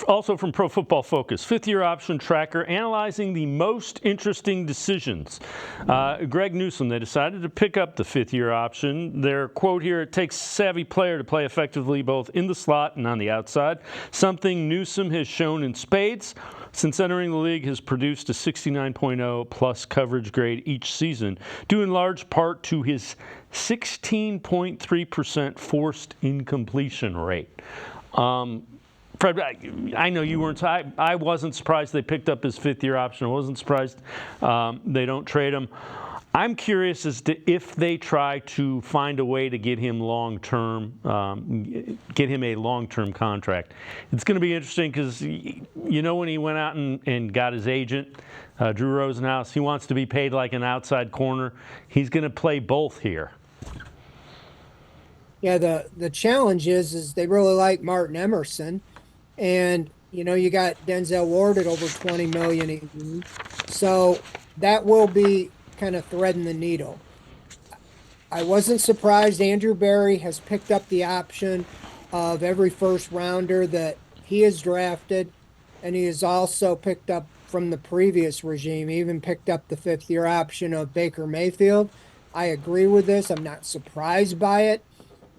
Also from Pro Football Focus, 5th-year option tracker analyzing the most interesting decisions. Greg Newsome, they decided to pick up the 5th-year option. Their quote here, "It takes a savvy player to play effectively both in the slot and on the outside, something Newsome has shown in spades. Since entering the league, has produced a 69.0 plus coverage grade each season, due in large part to his 16.3% forced incompletion rate." Fred, I know you weren't. I wasn't surprised they picked up his 5th-year option. I wasn't surprised they don't trade him. I'm curious as to if they try to find a way to get him long-term, get him a long-term contract. It's going to be interesting because, when he went out and got his agent, Drew Rosenhaus, he wants to be paid like an outside corner. He's going to play both here. Yeah, the challenge is they really like Martin Emerson. And, you got Denzel Ward at over $20 million a year. So that will be kind of threading the needle. I wasn't surprised Andrew Berry has picked up the option of every first rounder that he has drafted. And he has also picked up from the previous regime. He even picked up the 5th-year option of Baker Mayfield. I agree with this. I'm not surprised by it.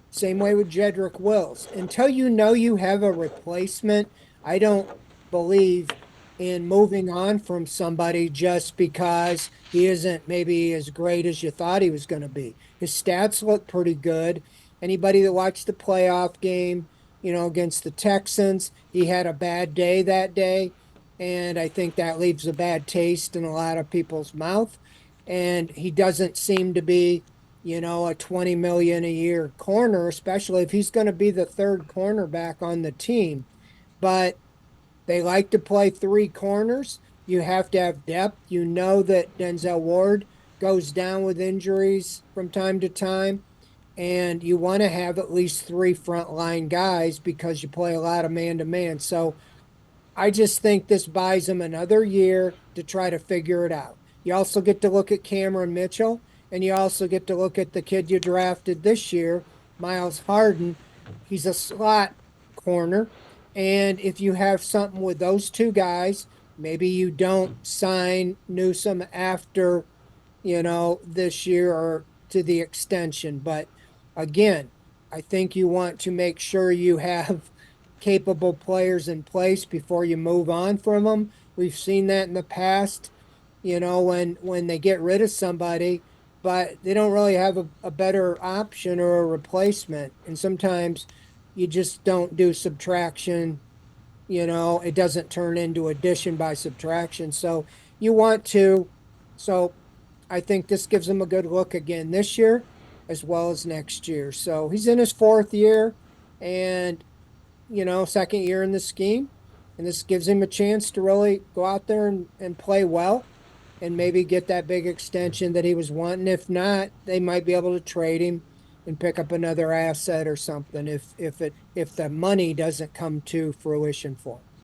Same way with Jedrick Wills. Until you have a replacement, I don't believe in moving on from somebody just because he isn't maybe as great as you thought he was going to be. His stats look pretty good. Anybody that watched the playoff game, against the Texans, he had a bad day that day. And I think that leaves a bad taste in a lot of people's mouth. And he doesn't seem to be a $20 million a year corner, especially if he's going to be the third cornerback on the team. But they like to play 3 corners. You have to have depth. You know that Denzel Ward goes down with injuries from time to time. And you want to have at least 3 frontline guys because you play a lot of man-to-man. So I just think this buys them another year to try to figure it out. You also get to look at Cameron Mitchell. And you also get to look at the kid you drafted this year, Miles Harden. He's a slot corner. And if you have something with those 2 guys, maybe you don't sign Newsome after, this year or to the extension. But again, I think you want to make sure you have capable players in place before you move on from them. We've seen that in the past, when they get rid of somebody, but they don't really have a better option or a replacement. And sometimes you just don't do subtraction. It doesn't turn into addition by subtraction. So you want to. So I think this gives him a good look again this year as well as next year. So he's in his 4th year and, 2nd year in the scheme. And this gives him a chance to really go out there and play well. And maybe get that big extension that he was wanting. If not, they might be able to trade him and pick up another asset or something if the money doesn't come to fruition for him.